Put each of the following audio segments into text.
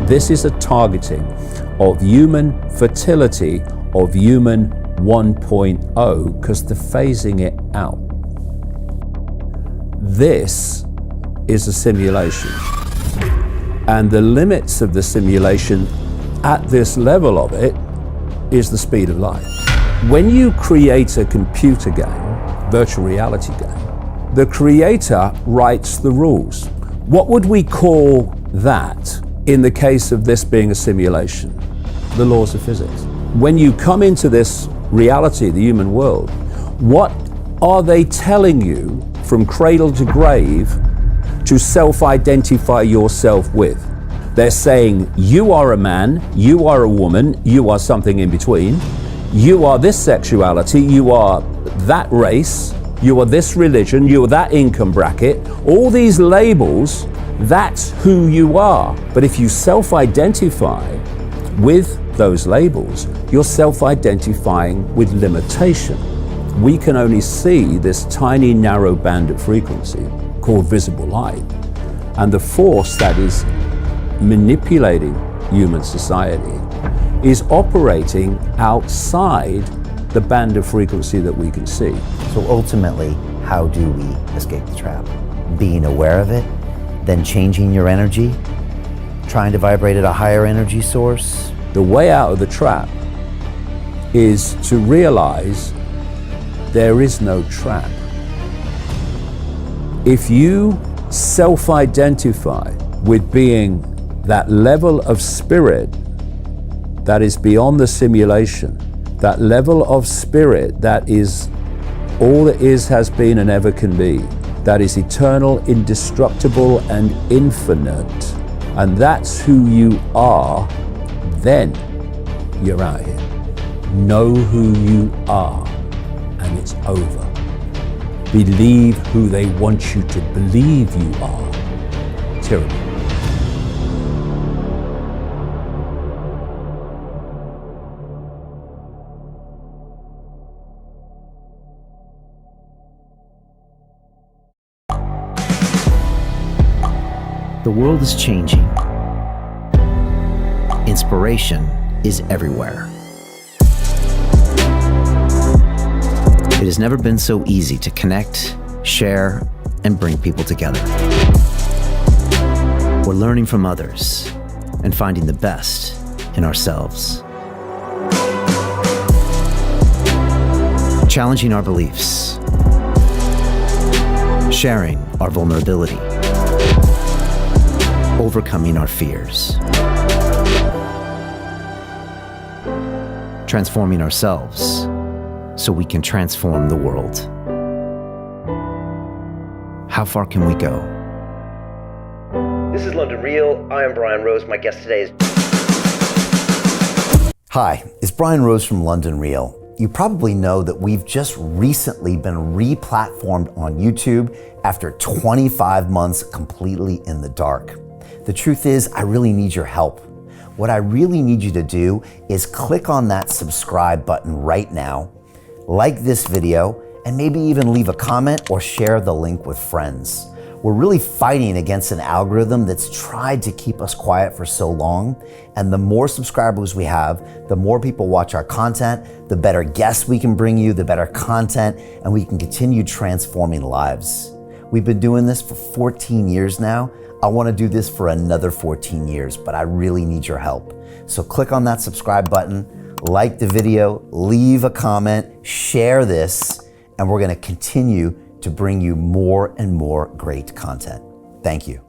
This is a targeting of human fertility, of human 1.0, because they're phasing it out. This is a simulation. And the limits of the simulation at this level of it is the speed of light. When you create a computer game, virtual reality game, the creator writes the rules. What would we call that in the case of this being a simulation? The laws of physics. When you come into this reality, the human world, what are they telling you from cradle to grave to self-identify yourself with? They're saying, you are a man, you are a woman, you are something in between, you are this sexuality, you are that race, you are this religion, you are that income bracket. All these labels, that's who you are. But if you self-identify with those labels, you're self-identifying with limitation. We can only see this tiny narrow band of frequency called visible light. And the force that is manipulating human society is operating outside the band of frequency that we can see. So ultimately, how do we escape the trap? Being aware of it, then changing your energy, trying to vibrate at a higher energy source. The way out of the trap is to realize there is no trap. If you self-identify with being that level of spirit that is beyond the simulation, that level of spirit that is all that is, has been, and ever can be, that is eternal, indestructible, and infinite, and that's who you are, then you're out here. Know who you are, and it's over. Believe who they want you to believe you are. Tyranny. The world is changing. Inspiration is everywhere. It has never been so easy to connect, share, and bring people together. We're learning from others and finding the best in ourselves. Challenging our beliefs. Sharing our vulnerability. Overcoming our fears. Transforming ourselves so we can transform the world. How far can we go? This is London Real. I am Brian Rose. My guest today is... Hi, it's Brian Rose from London Real. You probably know that we've just recently been re-platformed on YouTube after 25 months completely in the dark. The truth is, I really need your help. What I really need you to do is click on that subscribe button right now, like this video, and maybe even leave a comment or share the link with friends. We're really fighting against an algorithm that's tried to keep us quiet for so long, and the more subscribers we have, the more people watch our content, the better guests we can bring you, the better content, and we can continue transforming lives. We've been doing this for 14 years now. I want to do this for another 14 years, but I really need your help. So click on that subscribe button, like the video, leave a comment, share this, and we're going to continue to bring you more and more great content. Thank you.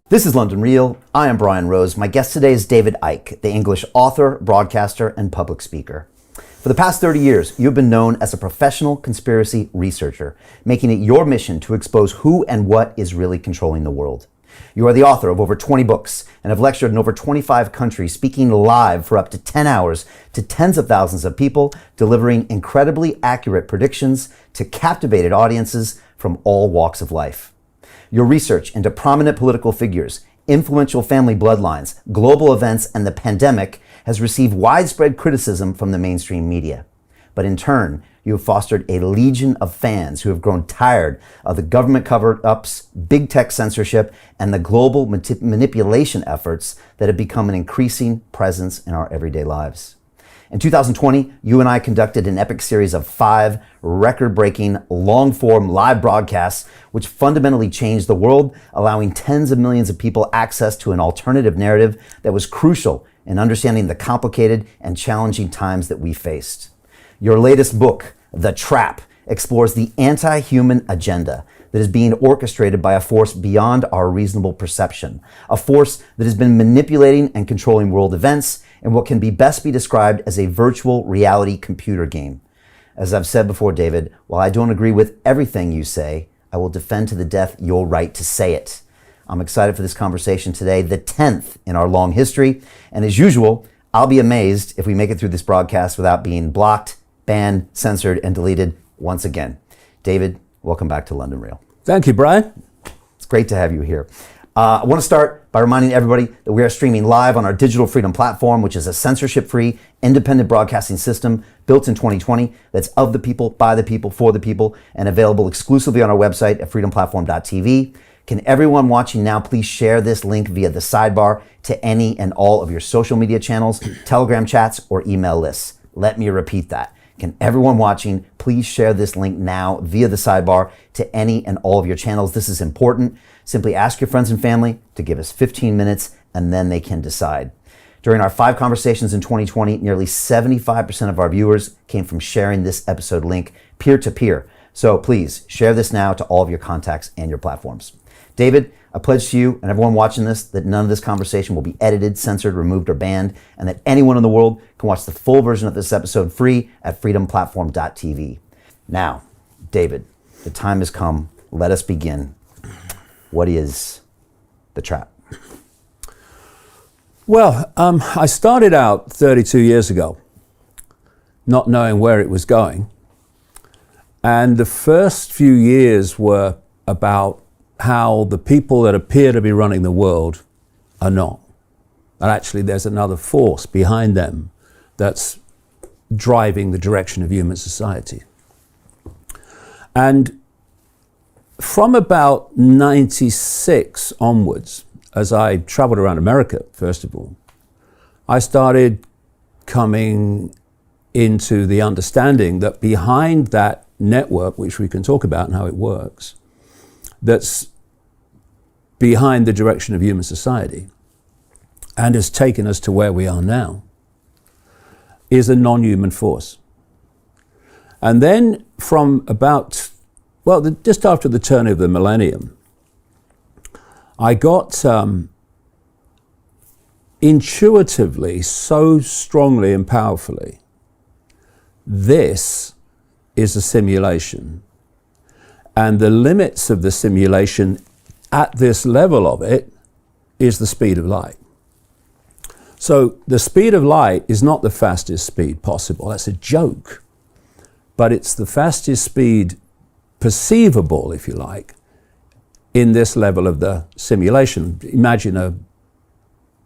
This is London Real. I am Brian Rose. My guest today is David Icke, the English author, broadcaster, and public speaker. For the past 30 years, you've been known as a professional conspiracy researcher, making it your mission to expose who and what is really controlling the world. You are the author of over 20 books and have lectured in over 25 countries, speaking live for up to 10 hours to tens of thousands of people, delivering incredibly accurate predictions to captivated audiences from all walks of life. Your research into prominent political figures, influential family bloodlines, global events, and the pandemic has received widespread criticism from the mainstream media. But in turn, you have fostered a legion of fans who have grown tired of the government cover-ups, big tech censorship, and the global manipulation efforts that have become an increasing presence in our everyday lives. In 2020, you and I conducted an epic series of 5 record-breaking, long-form live broadcasts which fundamentally changed the world, allowing tens of millions of people access to an alternative narrative that was crucial in understanding the complicated and challenging times that we faced. Your latest book, The Trap, explores the anti-human agenda that is being orchestrated by a force beyond our reasonable perception, a force that has been manipulating and controlling world events in what can best be described as a virtual reality computer game. As I've said before, David, while I don't agree with everything you say, I will defend to the death your right to say it. I'm excited for this conversation today, the 10th in our long history, and as usual, I'll be amazed if we make it through this broadcast without being blocked, banned, censored, and deleted once again. David, welcome back to London Real. Thank you, Brian. It's great to have you here. I want to start by reminding everybody that we are streaming live on our Digital Freedom platform, which is a censorship-free, independent broadcasting system built in 2020 that's of the people, by the people, for the people, and available exclusively on our website at freedomplatform.tv. Can everyone watching now please share this link via the sidebar to any and all of your social media channels, Telegram chats, or email lists? Let me repeat that. Can everyone watching please share this link now via the sidebar to any and all of your channels? This is important. Simply ask your friends and family to give us 15 minutes and then they can decide. During our 5 conversations in 2020, nearly 75% of our viewers came from sharing this episode link peer-to-peer. So please share this now to all of your contacts and your platforms. David, I pledge to you and everyone watching this that none of this conversation will be edited, censored, removed, or banned, and that anyone in the world can watch the full version of this episode free at freedomplatform.tv. Now, David, the time has come. Let us begin. What is the trap? Well, I started out 32 years ago, not knowing where it was going. And the first few years were about how the people that appear to be running the world are not. And actually there's another force behind them that's driving the direction of human society. And from about 96 onwards, as I traveled around America, first of all, I started coming into the understanding that behind that network, which we can talk about and how it works, that's behind the direction of human society and has taken us to where we are now, is a non-human force. And then from about, just after the turn of the millennium, I got intuitively, so strongly and powerfully, this is a simulation. And the limits of the simulation at this level of it is the speed of light. So the speed of light is not the fastest speed possible. That's a joke. But it's the fastest speed perceivable, if you like, in this level of the simulation. Imagine a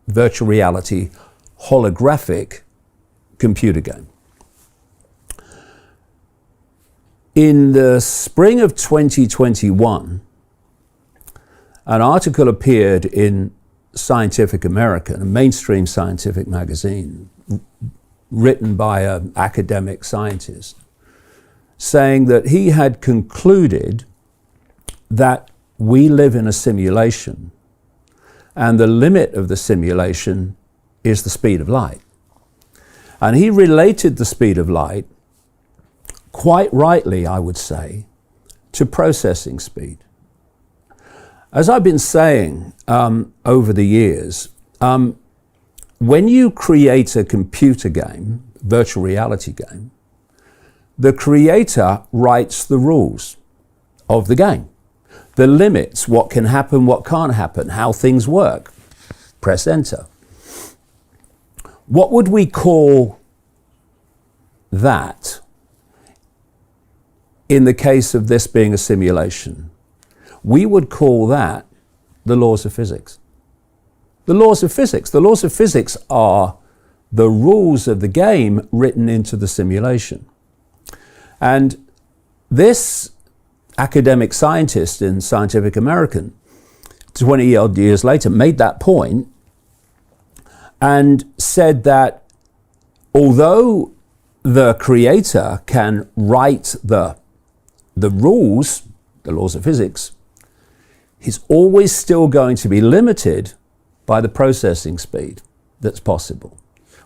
virtual reality holographic computer game. In the spring of 2021, an article appeared in Scientific American, a mainstream scientific magazine, written by an academic scientist, saying that he had concluded that we live in a simulation and the limit of the simulation is the speed of light. And he related the speed of light, quite rightly, I would say, to processing speed. As I've been saying over the years, when you create a computer game, virtual reality game, the creator writes the rules of the game, the limits, what can happen, what can't happen, how things work. Press enter. What would we call that in the case of this being a simulation? We would call that the laws of physics. The laws of physics. The laws of physics are the rules of the game written into the simulation. And this academic scientist in Scientific American, 20 odd years later, made that point and said that although the creator can write the rules, the laws of physics, he's always still going to be limited by the processing speed that's possible,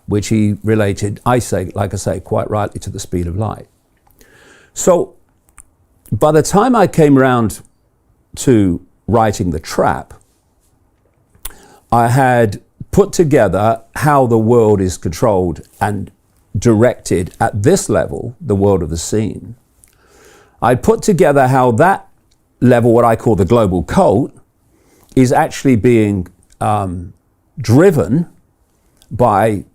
which he related, like I say, quite rightly to the speed of light. So by the time I came around to writing The Trap, I had put together how the world is controlled and directed at this level, the world of the scene. I put together how that level, what I call the global cult, is actually being driven by a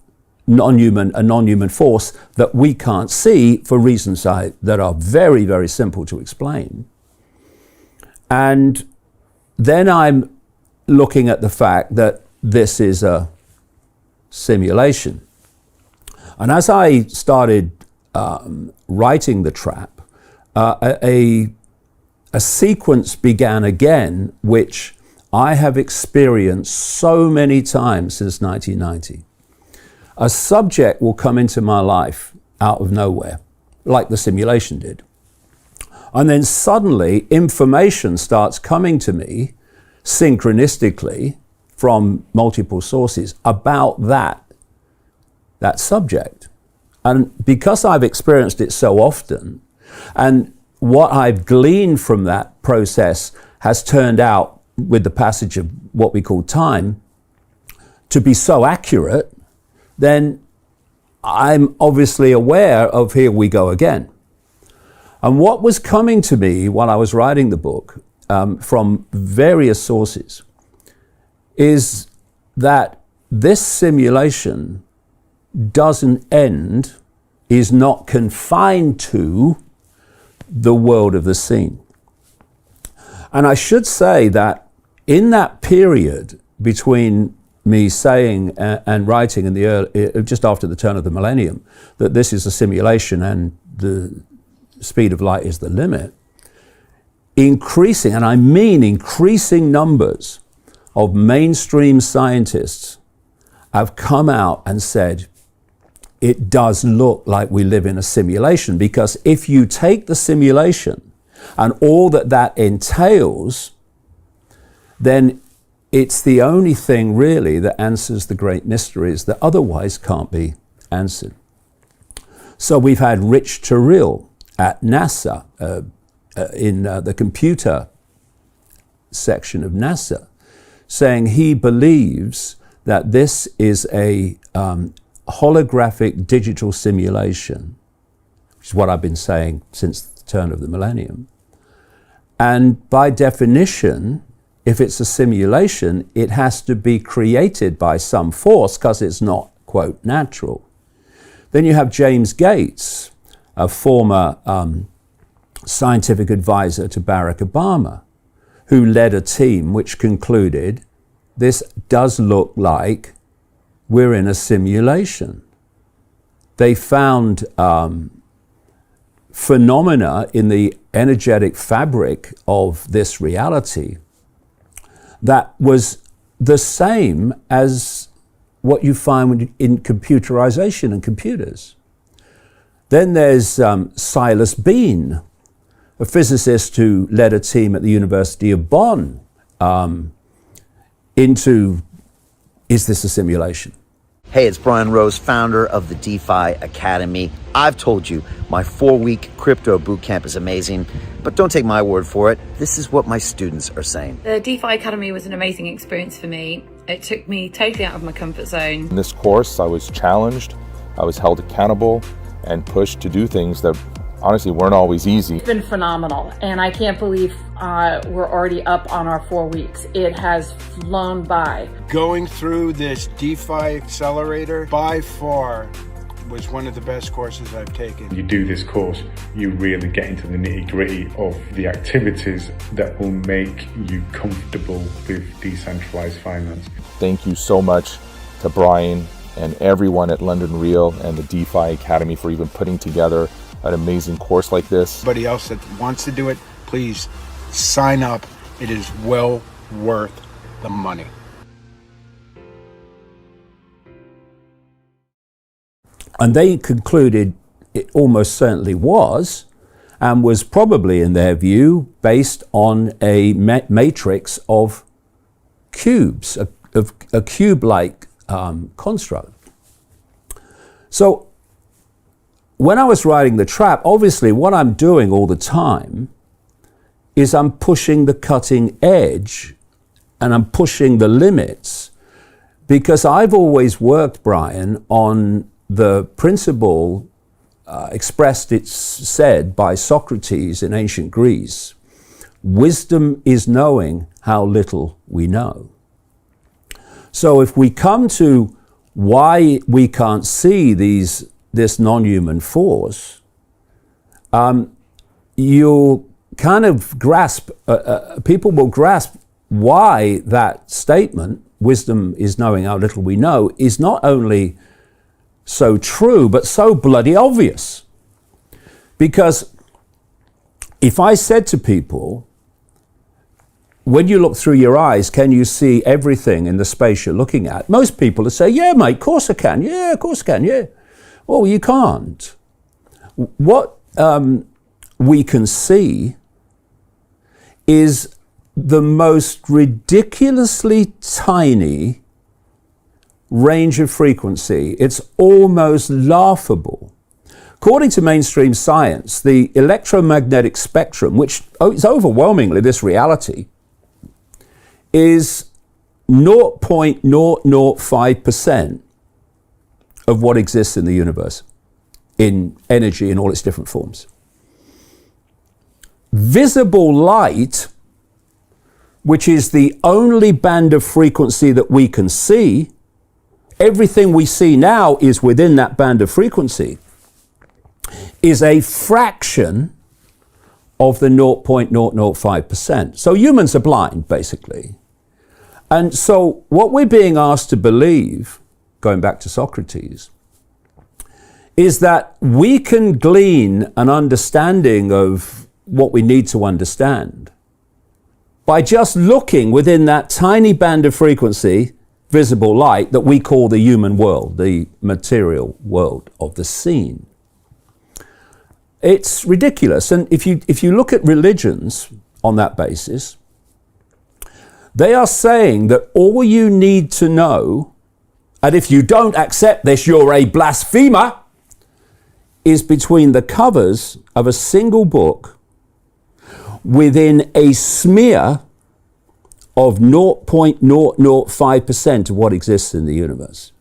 non-human force that we can't see for reasons that are very, very simple to explain. And then I'm looking at the fact that this is a simulation. And as I started writing The Trap, a sequence began again, which I have experienced so many times since 1990. A subject will come into my life out of nowhere, like the simulation did. And then suddenly information starts coming to me synchronistically from multiple sources about that subject. And because I've experienced it so often, and what I've gleaned from that process has turned out, with the passage of what we call time, to be so accurate, then I'm obviously aware of here we go again. And what was coming to me while I was writing the book from various sources is that this simulation doesn't end, is not confined to the world of the scene. And I should say that in that period between me saying and writing in the early, just after the turn of the millennium, that this is a simulation and the speed of light is the limit, increasing, and I mean increasing numbers of mainstream scientists have come out and said, it does look like we live in a simulation, because if you take the simulation and all that entails, then it's the only thing really that answers the great mysteries that otherwise can't be answered. So we've had Rich Terrell at NASA, in the computer section of NASA, saying he believes that this is a holographic digital simulation, which is what I've been saying since the turn of the millennium. And by definition, if it's a simulation, it has to be created by some force because it's not, quote, natural. Then you have James Gates, a former scientific advisor to Barack Obama, who led a team which concluded this does look like we're in a simulation. They found phenomena in the energetic fabric of this reality that was the same as what you find in computerization and computers. Then there's Silas Bean, a physicist who led a team at the University of Bonn into, is this a simulation? Hey, it's Brian Rose, founder of the DeFi Academy. I've told you, my 4-week crypto bootcamp is amazing, but don't take my word for it. This is what my students are saying. The DeFi Academy was an amazing experience for me. It took me totally out of my comfort zone. In this course, I was challenged, I was held accountable, and pushed to do things that honestly weren't always easy. It's been phenomenal, and I can't believe we're already up on our 4 weeks. It has flown by. Going through this DeFi accelerator by far was one of the best courses I've taken. You do this course, you really get into the nitty-gritty of the activities that will make you comfortable with decentralized finance. Thank you so much to Brian and everyone at London Real and the DeFi Academy for even putting together an amazing course like this. Anybody else that wants to do it, please sign up. It is well worth the money. And they concluded it almost certainly was, and was probably, in their view, based on a matrix of cubes, a cube-like construct. So when I was writing The Trap, obviously what I'm doing all the time is I'm pushing the cutting edge and I'm pushing the limits, because I've always worked, Brian, on the principle expressed, it's said, by Socrates in ancient Greece: wisdom is knowing how little we know. So if we come to why we can't see this non-human force, you'll kind of grasp, people will grasp why that statement, wisdom is knowing how little we know, is not only so true, but so bloody obvious. Because if I said to people, when you look through your eyes, can you see everything in the space you're looking at? Most people would say, yeah, mate, of course I can. Yeah, of course I can, yeah. Well, you can't. What we can see is the most ridiculously tiny range of frequency. It's almost laughable. According to mainstream science, the electromagnetic spectrum, which is overwhelmingly this reality, is 0.005% of what exists in the universe, in energy in all its different forms. Visible light, which is the only band of frequency that we can see, everything we see now is within that band of frequency, is a fraction of the 0.005%. So humans are blind, basically. And so what we're being asked to believe, going back to Socrates, is that we can glean an understanding of what we need to understand by just looking within that tiny band of frequency, visible light, that we call the human world, the material world of the seen. It's ridiculous. And if you look at religions on that basis, they are saying that all you need to know, and if you don't accept this, you're a blasphemer, is between the covers of a single book within a smear of 0.005% of what exists in the universe.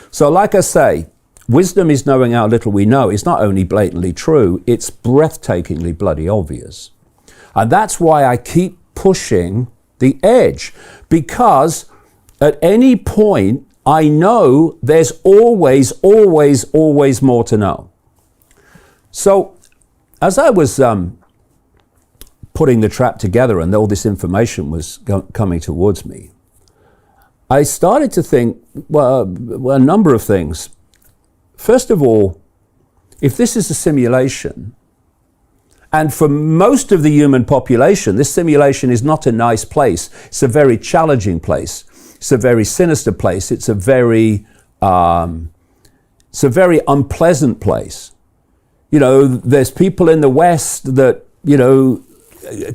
So like I say, wisdom is knowing how little we know. It's not only blatantly true, it's breathtakingly bloody obvious. And that's why I keep pushing the edge, because at any point I know there's always more to know. So as I was putting the trap together and all this information was coming towards me, I started to think, well, a number of things. First of all, if this is a simulation, and for most of the human population, this simulation is not a nice place. It's a very challenging place. It's a very sinister place. It's a very unpleasant place. You know, there's people in the West that, you know,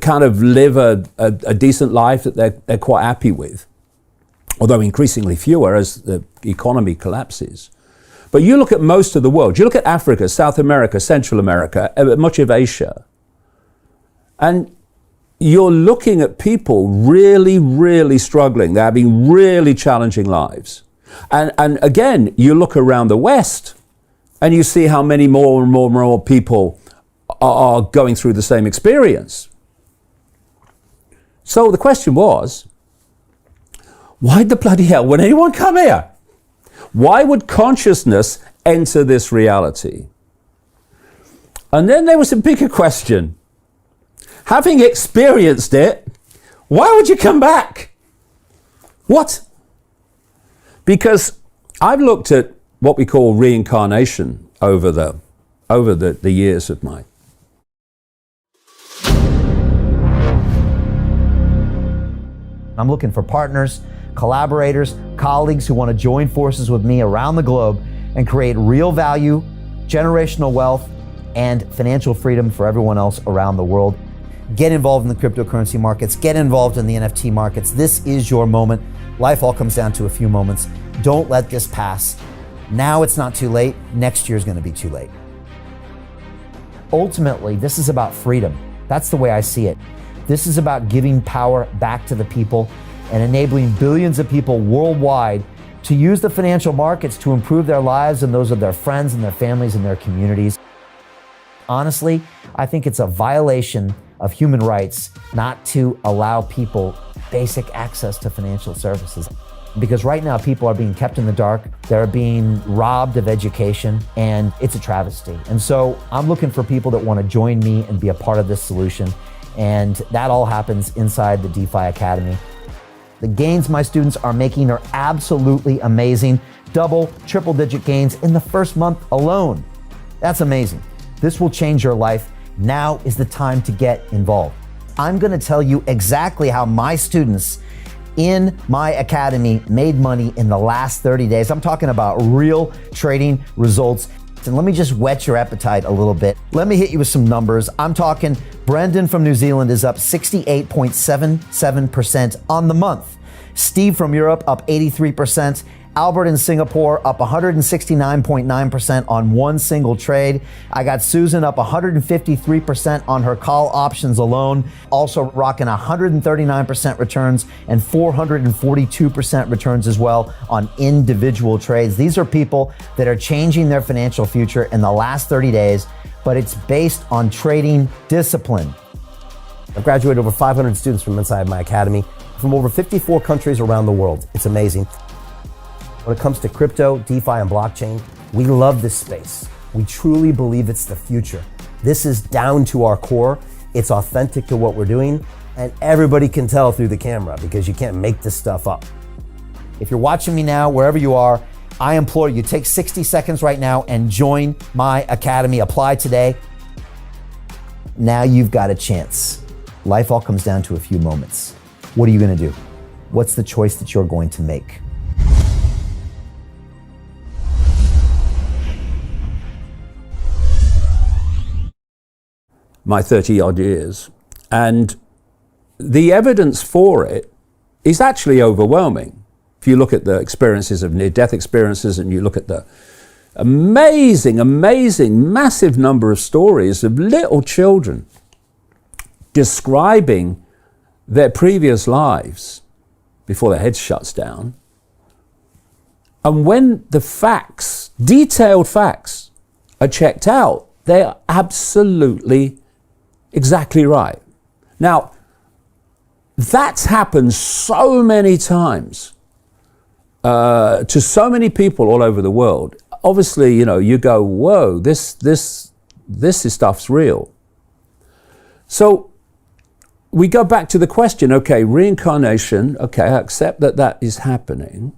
kind of live a decent life that they're quite happy with, although increasingly fewer as the economy collapses. But you look at most of the world, you look at Africa, South America, Central America, much of Asia, and you're looking at people really struggling. They're having really challenging lives. And again, you look around the West and you see how many more and more people are going through the same experience. So the question was, why the bloody hell would anyone come here? Why would consciousness enter this reality? And then there was a bigger question. Having experienced it, why would you come back? What? Because I've looked at what we call reincarnation over the over the years of mine. I'm looking for partners, collaborators, colleagues who want to join forces with me around the globe and create real value, generational wealth, and financial freedom for everyone else around the world. Get involved in the cryptocurrency markets, get involved in the NFT markets. This is your moment. Life all comes down to a few moments. Don't let this pass. Now it's not too late. Next year's going to be too late. Ultimately, this is about freedom. That's the way I see it. This is about giving power back to the people and enabling billions of people worldwide to use the financial markets to improve their lives and those of their friends and their families and their communities. Honestly, I think it's a violation of human rights not to allow people basic access to financial services. Because right now people are being kept in the dark, they're being robbed of education, and it's a travesty. And so I'm looking for people that want to join me and be a part of this solution. And that all happens inside the DeFi Academy. The gains my students are making are absolutely amazing. Double, triple digit gains in the first month alone. That's amazing. This will change your life. Now is the time to get involved. I'm going to tell you exactly how my students in my academy made money in the last 30 days. I'm talking about real trading results. And let me just whet your appetite a little bit. Let me hit you with some numbers. I'm talking Brendan from New Zealand is up 68.77% on the month. Steve from Europe up 83%. Albert in Singapore up 169.9% on one single trade. I got Susan up 153% on her call options alone, also rocking 139% returns and 442% returns as well on individual trades. These are people that are changing their financial future in the last 30 days, but it's based on trading discipline. I've graduated over 500 students from inside my academy from over 54 countries around the world. It's amazing. When it comes to crypto, DeFi, and blockchain, we love this space. We truly believe it's the future. This is down to our core. It's authentic to what we're doing, and everybody can tell through the camera because you can't make this stuff up. If you're watching me now, wherever you are, I implore you, take 60 seconds right now and join my academy. Apply today. Now you've got a chance. Life all comes down to a few moments. What are you going to do? What's the choice that you're going to make? My 30-odd years, and the evidence for it is actually overwhelming. If you look at the experiences of near-death experiences and you look at the amazing, massive number of stories of little children describing their previous lives before their head shuts down, and when the facts, detailed facts, are checked out, they are absolutely exactly right. Now, that's happened so many times to so many people all over the world. Obviously, you know, you go, whoa, this stuff's real. So we go back to the question, okay, reincarnation, okay, I accept that that is happening.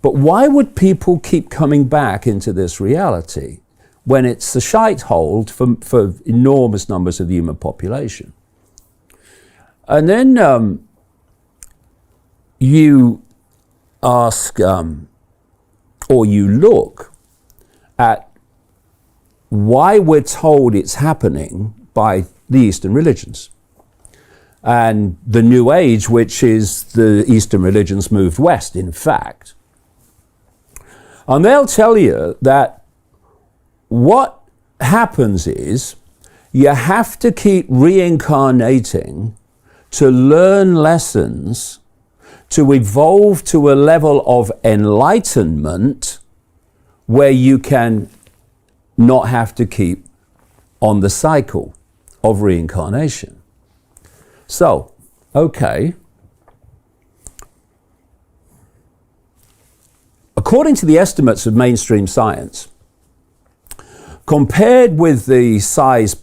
But why would people keep coming back into this reality when it's a shite hole for enormous numbers of the human population? And then you ask, or you look at why we're told it's happening by the Eastern religions. And the New Age, which is the Eastern religions moved west, in fact. And they'll tell you that what happens is you have to keep reincarnating to learn lessons, to evolve to a level of enlightenment where you can not have to keep on the cycle of reincarnation. So, okay. According to the estimates of mainstream science, compared with the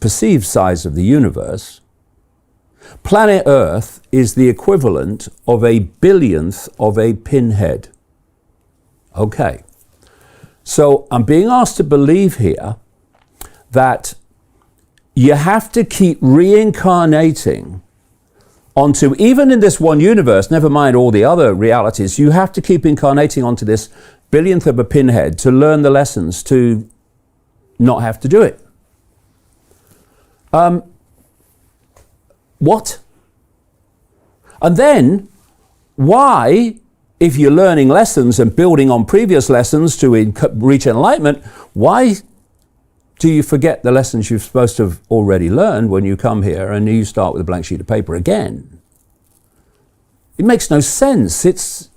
perceived size of the universe, planet Earth is the equivalent of a billionth of a pinhead. Okay. So I'm being asked to believe here that you have to keep reincarnating onto, even in this one universe, never mind all the other realities, you have to keep incarnating onto this billionth of a pinhead to learn the lessons, to not have to do it. What? And then, why, if you're learning lessons and building on previous lessons to reach enlightenment, why do you forget the lessons you're supposed to have already learned when you come here and you start with a blank sheet of paper again? It makes no sense. It's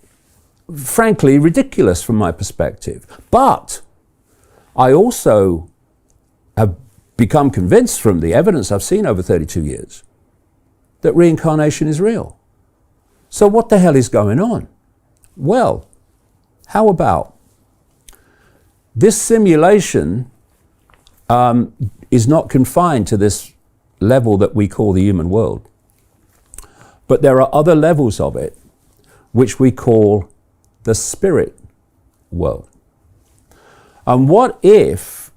frankly ridiculous from my perspective. But I also have become convinced from the evidence I've seen over 32 years that reincarnation is real. So what the hell is going on? Well, how about this simulation is not confined to this level that we call the human world. But there are other levels of it which we call the spirit world. And what if,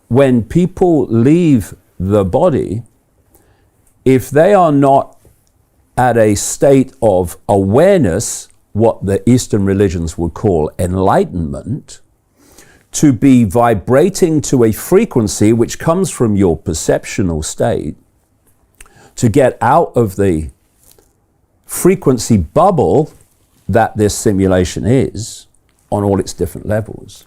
when people leave the body, if they are not at a state of awareness, what the Eastern religions would call enlightenment, to be vibrating to a frequency which comes from your perceptional state, to get out of the frequency bubble that this simulation is on all its different levels.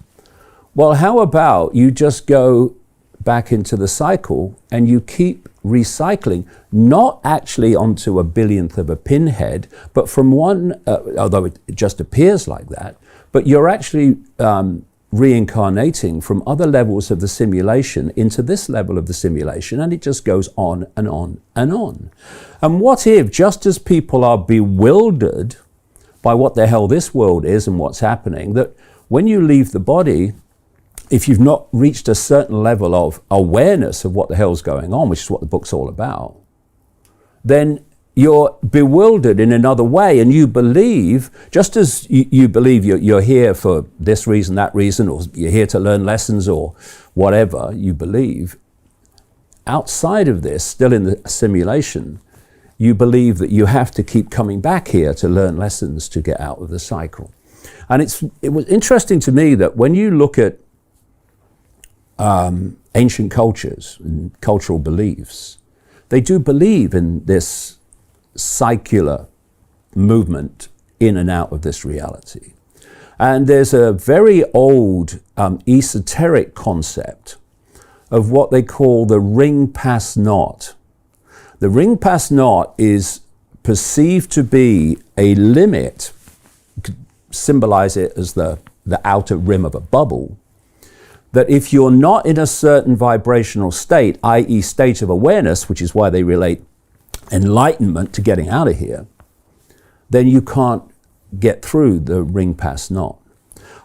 Well, how about you just go back into the cycle and you keep recycling, not actually onto a billionth of a pinhead, but from one, although it just appears like that, but you're actually reincarnating from other levels of the simulation into this level of the simulation, and it just goes on and on and on. And what if, just as people are bewildered by what the hell this world is and what's happening, that when you leave the body, if you've not reached a certain level of awareness of what the hell's going on, which is what the book's all about, then you're bewildered in another way, and you believe, just as you believe you're here for this reason, that reason, or you're here to learn lessons or whatever you believe, outside of this, still in the simulation, you believe that you have to keep coming back here to learn lessons to get out of the cycle. And it was interesting to me that when you look at ancient cultures and cultural beliefs, they do believe in this cycler movement in and out of this reality. And there's a very old esoteric concept of what they call the ring-pass-knot. The ring-pass-knot is perceived to be a limit, you could symbolize it as the outer rim of a bubble, that if you're not in a certain vibrational state, i.e. state of awareness, which is why they relate enlightenment to getting out of here, then you can't get through the ring-pass-knot.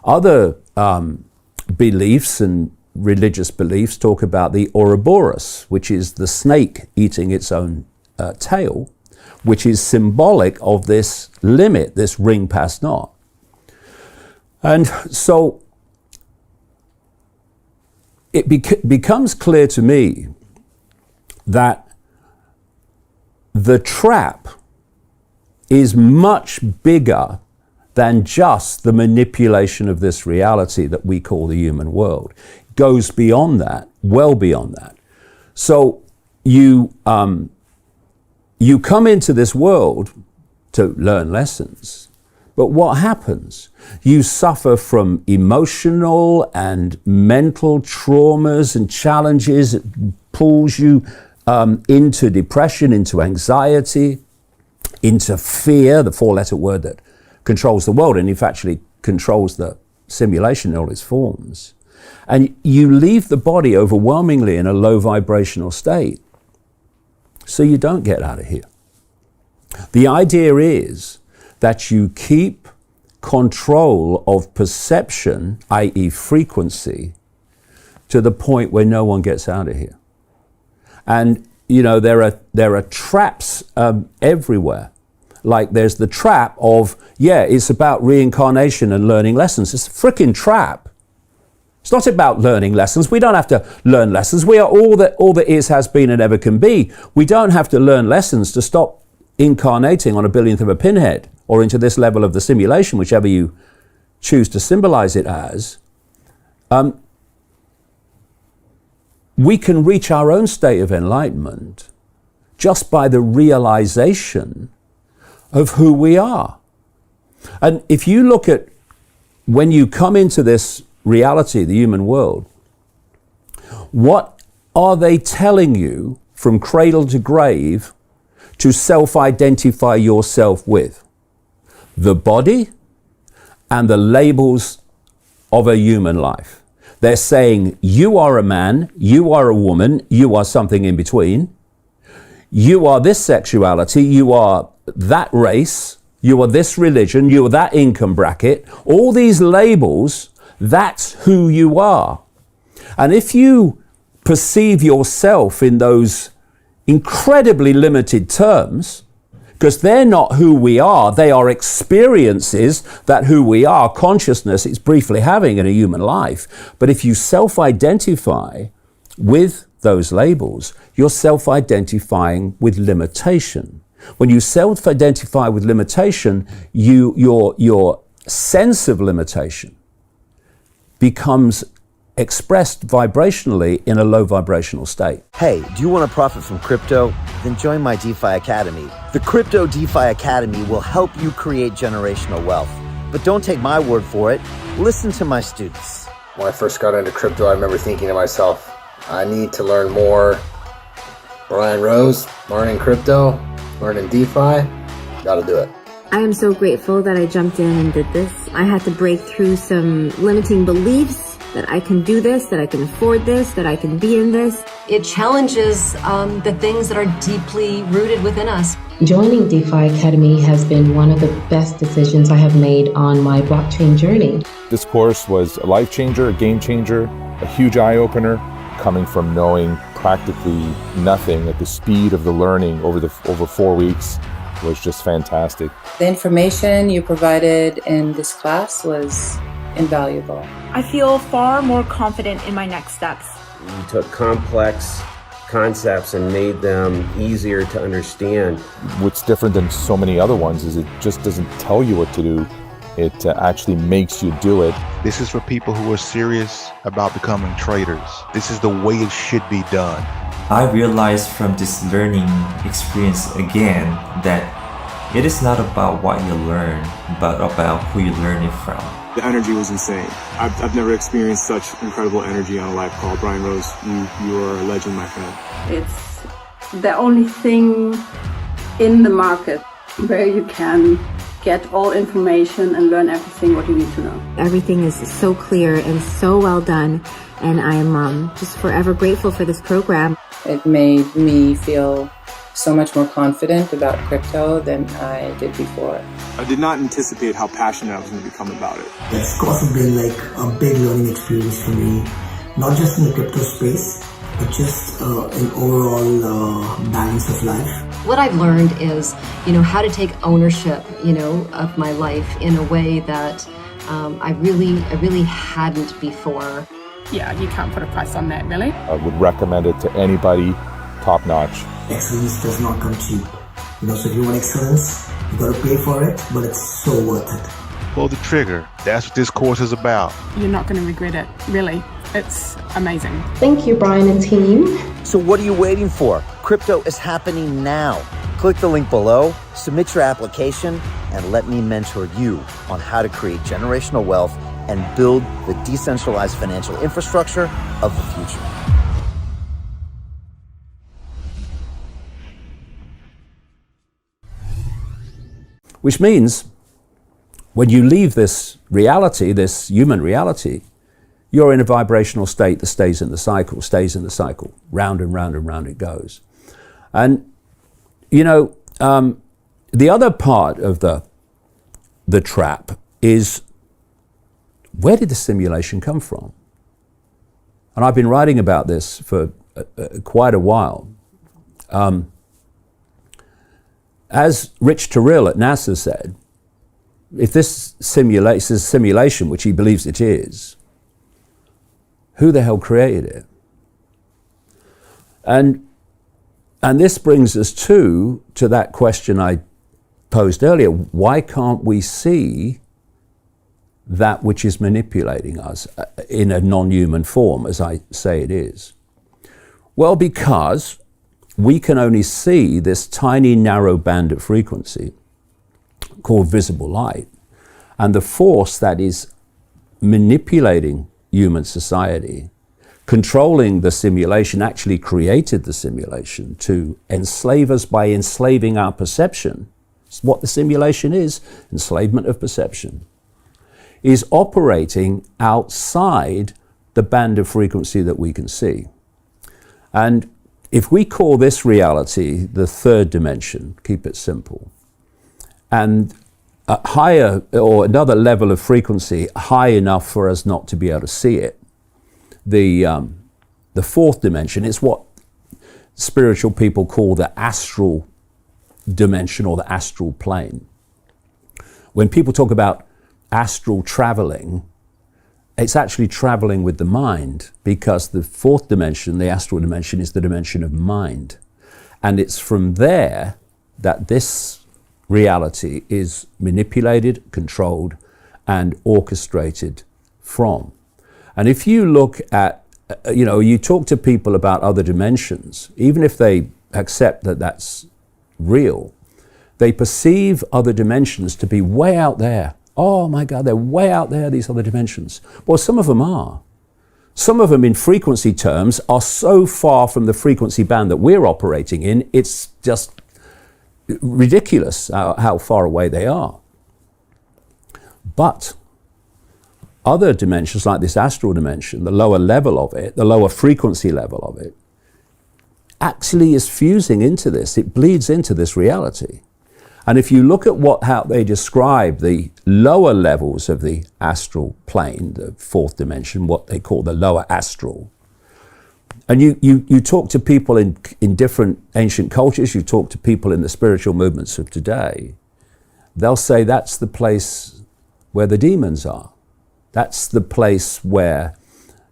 Other beliefs and religious beliefs talk about the Ouroboros, which is the snake eating its own tail, which is symbolic of this limit, this ring-pass-knot. And so it becomes clear to me that the trap is much bigger than just the manipulation of this reality that we call the human world. It goes beyond that, well beyond that. So you come into this world to learn lessons, but what happens? You suffer from emotional and mental traumas and challenges. It pulls you into depression, into anxiety, into fear, the four-letter word that controls the world, and if actually controls the simulation in all its forms. And you leave the body overwhelmingly in a low vibrational state, so you don't get out of here. The idea is that you keep control of perception, i.e. frequency, to the point where no one gets out of here. And you know, there are traps everywhere. Like there's the trap of, yeah, it's about reincarnation and learning lessons. It's a freaking trap. It's not about learning lessons. We don't have to learn lessons. We are all that is, has been, and ever can be. We don't have to learn lessons to stop incarnating on a billionth of a pinhead or into this level of the simulation, whichever you choose to symbolize it as. We can reach our own state of enlightenment just by the realization of who we are. And if you look at when you come into this reality, the human world, what are they telling you from cradle to grave to self-identify yourself with? The body and the labels of a human life. They're saying you are a man, you are a woman, you are something in between. You are this sexuality, you are that race, you are this religion, you are that income bracket. All these labels, that's who you are. And if you perceive yourself in those incredibly limited terms, because they're not who we are, they are experiences that who we are, consciousness is briefly having in a human life. But if you self-identify with those labels, you're self-identifying with limitation. When you self-identify with limitation, your sense of limitation becomes expressed vibrationally in a low vibrational state. Hey, do you want to profit from crypto? Then join my DeFi Academy. The Crypto DeFi Academy will help you create generational wealth. But don't take my word for it. Listen to my students. When I first got into crypto, I remember thinking to myself, I need to learn more. Brian Rose, learning crypto, learning DeFi, gotta do it. I am so grateful that I jumped in and did this. I had to break through some limiting beliefs that I can do this, that I can afford this, that I can be in this. It challenges the things that are deeply rooted within us. Joining DeFi Academy has been one of the best decisions I have made on my blockchain journey. This course was a life changer, a game changer, a huge eye-opener, coming from knowing practically nothing at the speed of the learning over 4 weeks was just fantastic. The information you provided in this class was invaluable. I feel far more confident in my next steps. You took complex concepts and made them easier to understand. What's different than so many other ones is it just doesn't tell you what to do. It actually makes you do it. This is for people who are serious about becoming traders. This is the way it should be done. I realized from this learning experience again that it is not about what you learn, but about who you learn it from. The energy was insane. I've never experienced such incredible energy on a live call. Brian Rose, you are a legend, my friend. It's the only thing in the market where you can get all information and learn everything what you need to know. Everything is so clear and so well done, and I am just forever grateful for this program. It made me feel so much more confident about crypto than I did before. I did not anticipate how passionate I was going to become about it. It's also been like a big learning experience for me, not just in the crypto space, but just an overall balance of life. What I've learned is, how to take ownership, of my life in a way that I really hadn't before. Yeah, you can't put a price on that, really. I would recommend it to anybody, top notch. Excellence does not come cheap. So if you want excellence, you gotta pay for it, but it's so worth it. Pull the trigger. That's what this course is about. You're not going to regret it, really. It's amazing. Thank you, Brian and team. So what are you waiting for? Crypto is happening now. Click the link below, submit your application, and let me mentor you on how to create generational wealth and build the decentralized financial infrastructure of the future. Which means when you leave this reality, this human reality, you're in a vibrational state that stays in the cycle, round and round and round it goes. And, the other part of the trap is, where did the simulation come from? And I've been writing about this for quite a while. As Rich Terrell at NASA said, if this is simulation, which he believes it is, Who the hell created it? And this brings us to that question I posed earlier. Why can't we see that which is manipulating us in a non-human form, as I say it is? Well, because we can only see this tiny narrow band of frequency called visible light, and the force that is manipulating human society, controlling the simulation, actually created the simulation to enslave us by enslaving our perception. It's what the simulation is, enslavement of perception, is operating outside the band of frequency that we can see. And if we call this reality the third dimension, keep it simple, and a higher or another level of frequency high enough for us not to be able to see it, the fourth dimension is what spiritual people call the astral dimension or the astral plane. When people talk about astral traveling, it's actually traveling with the mind, because the fourth dimension, the astral dimension, is the dimension of mind. And it's from there that this reality is manipulated, controlled, and orchestrated from. And if you look at, you talk to people about other dimensions, even if they accept that that's real, they perceive other dimensions to be way out there. Oh my God, they're way out there, these other dimensions. Well, some of them are. Some of them in frequency terms are so far from the frequency band that we're operating in, it's just ridiculous how far away they are. But other dimensions like this astral dimension, the lower level of it, the lower frequency level of it, actually is fusing into this. It bleeds into this reality. And if you look at how they describe the lower levels of the astral plane, the fourth dimension, what they call the lower astral, and you talk to people in different ancient cultures, you talk to people in the spiritual movements of today, they'll say that's the place where the demons are. That's the place where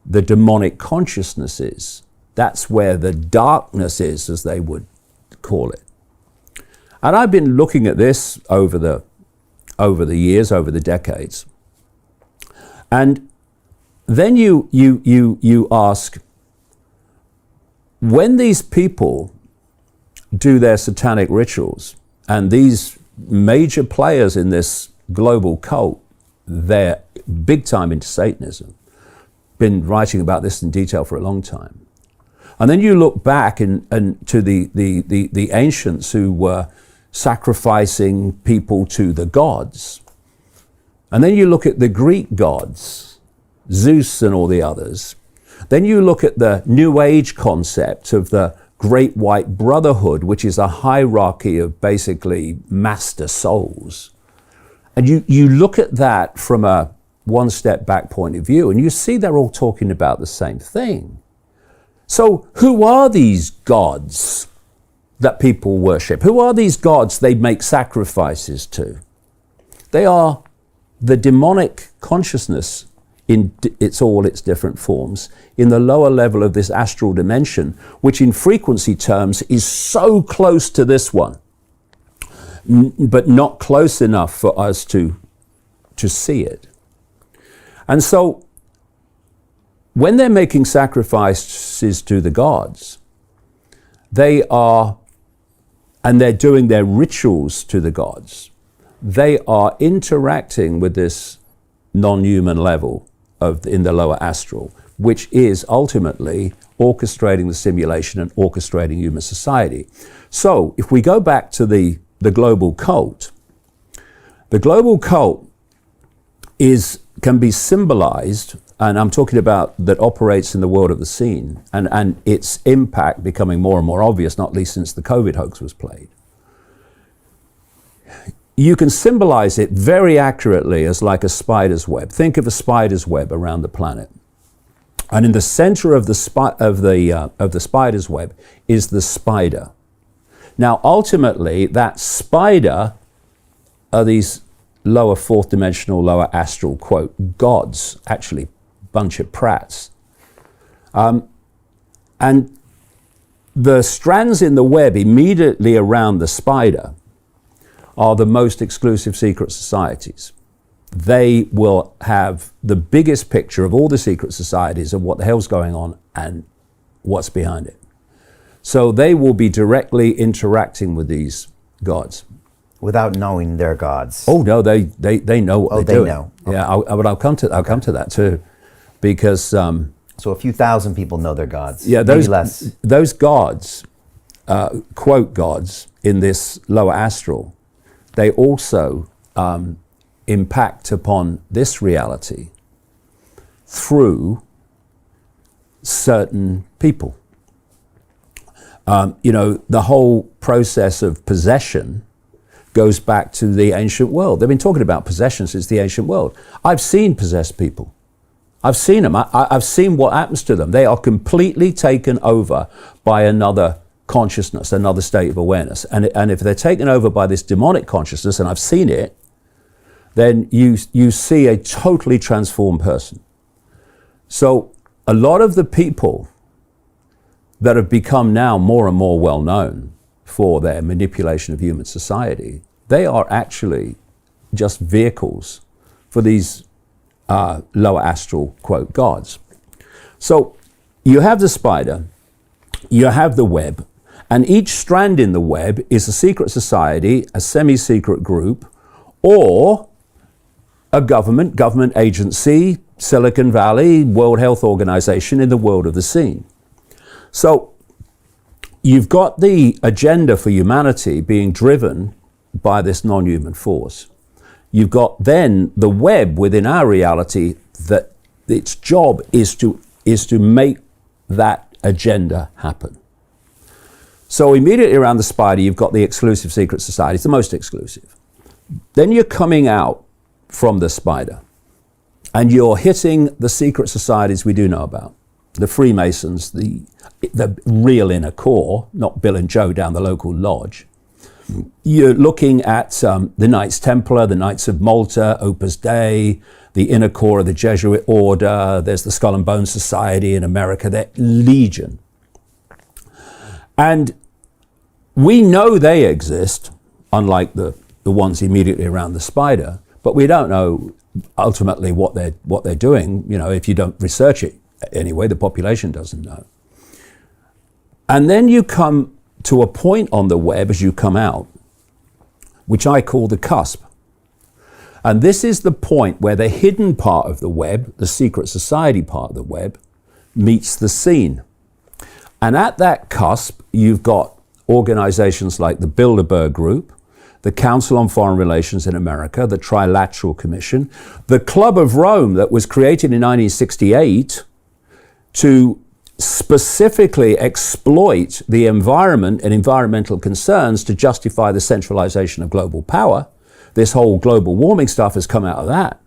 the demonic consciousness is. That's where the darkness is, as they would call it. And I've been looking at this over the years, over the decades. And then you ask, when these people do their satanic rituals, and these major players in this global cult, they're big time into Satanism, been writing about this in detail for a long time. And then you look back and to the ancients who were sacrificing people to the gods. And then you look at the Greek gods, Zeus and all the others. Then you look at the New Age concept of the Great White Brotherhood, which is a hierarchy of basically master souls. And you look at that from a one step back point of view, and you see they're all talking about the same thing. So who are these gods that people worship? Who are these gods they make sacrifices to? They are the demonic consciousness in all its different forms in the lower level of this astral dimension, which in frequency terms is so close to this one, but not close enough for us to see it. And so when they're making sacrifices to the gods, they're doing their rituals to the gods, they are interacting with this non-human level in the lower astral, which is ultimately orchestrating the simulation and orchestrating human society. So if we go back to the global cult, the global cult can be symbolized, and I'm talking about that operates in the world of the seen, and its impact becoming more and more obvious, not least since the COVID hoax was played. You can symbolize it very accurately as like a spider's web. Think of a spider's web around the planet. And in the center of the spider's web is the spider. Now, ultimately, that spider are these lower fourth dimensional, lower astral, quote, gods, actually bunch of prats. And the strands in the web immediately around the spider are the most exclusive secret societies. They will have the biggest picture of all the secret societies of what the hell's going on and what's behind it. So they will be directly interacting with these gods. Without knowing they're gods. Oh no, they know what they're doing. Know. Yeah, but I'll come to that too, because so a few thousand people know they're gods. Yeah, maybe less. Those gods, quote gods in this lower astral, they also impact upon this reality through certain people. The whole process of possession goes back to the ancient world. They've been talking about possession since the ancient world. I've seen possessed people. I've seen them. I've seen what happens to them. They are completely taken over by another consciousness, another state of awareness. And if they're taken over by this demonic consciousness, and I've seen it, then you see a totally transformed person. So a lot of the people that have become now more and more well known for their manipulation of human society, they are actually just vehicles for these lower astral, quote, gods. So you have the spider, you have the web, and each strand in the web is a secret society, a semi-secret group, or a government agency, Silicon Valley, World Health Organization in the world of the seen. So you've got the agenda for humanity being driven by this non-human force. You've got then the web within our reality that its job is to make that agenda happen. So immediately around the spider, you've got the exclusive secret society. It's the most exclusive. Then you're coming out from the spider and you're hitting the secret societies we do know about. The Freemasons, the real inner core, not Bill and Joe down the local lodge. You're looking at the Knights Templar, the Knights of Malta, Opus Dei, the inner core of the Jesuit order. There's the Skull and Bones Society in America. They're legion. And we know they exist, unlike the ones immediately around the spider, but we don't know ultimately what they're doing. If you don't research it anyway, the population doesn't know. And then you come to a point on the web as you come out, which I call the cusp. And this is the point where the hidden part of the web, the secret society part of the web, meets the seen. And at that cusp, you've got organizations like the Bilderberg Group, the Council on Foreign Relations in America, the Trilateral Commission, the Club of Rome that was created in 1968 to specifically exploit the environment and environmental concerns to justify the centralization of global power. This whole global warming stuff has come out of that.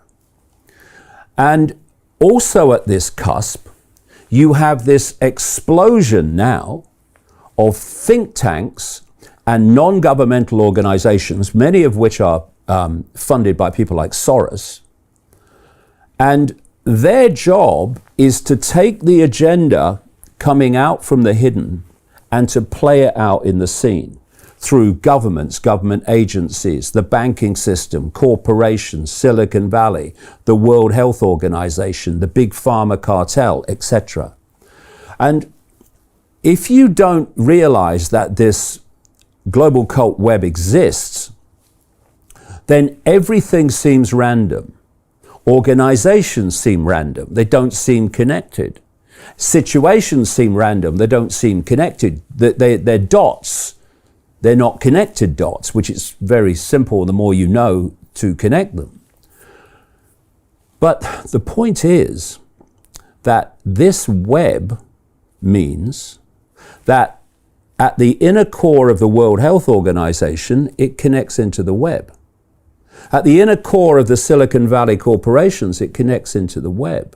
And also at this cusp, you have this explosion now of think tanks and non-governmental organizations, many of which are funded by people like Soros. And their job is to take the agenda coming out from the hidden and to play it out in the seen through governments, government agencies, the banking system, corporations, Silicon Valley, the World Health Organization, the big pharma cartel, etc. And if you don't realize that this global cult web exists, then everything seems random. Organizations seem random. They don't seem connected. Situations seem random. They don't seem connected. They're dots. They're not connected dots, which is very simple the more you know to connect them. But the point is that this web means that at the inner core of the World Health Organization, it connects into the web. At the inner core of the Silicon Valley corporations, it connects into the web.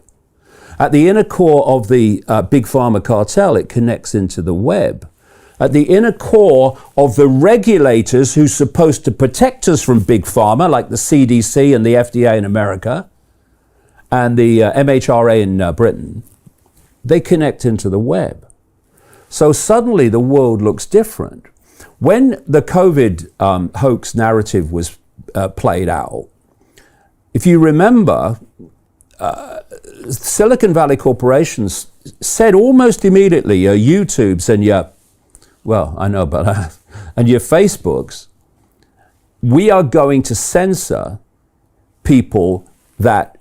At the inner core of the big pharma cartel, it connects into the web. At the inner core of the regulators who's supposed to protect us from big pharma, like the CDC and the FDA in America, and the MHRA in Britain, they connect into the web. So suddenly the world looks different. When the COVID hoax narrative was played out, if you remember, Silicon Valley corporations said almost immediately, your YouTubes and your, well, I know, but and your Facebooks, we are going to censor people that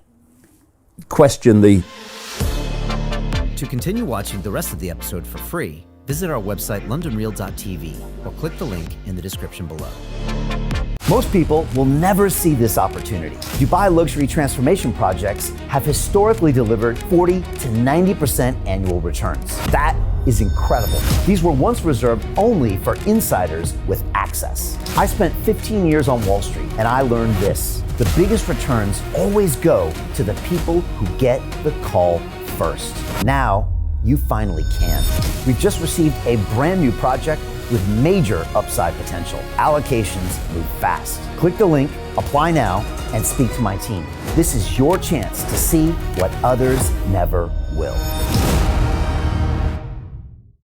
question the... To continue watching the rest of the episode for free, visit our website londonreal.tv or click the link in the description below. Most people will never see this opportunity. Dubai luxury transformation projects have historically delivered 40 to 90% annual returns. That is incredible. These were once reserved only for insiders with access. I spent 15 years on Wall Street and I learned this: the biggest returns always go to the people who get the call first. Now, you finally can. We've just received a brand new project with major upside potential. Allocations move fast. Click the link, apply now, and speak to my team. This is your chance to see what others never will.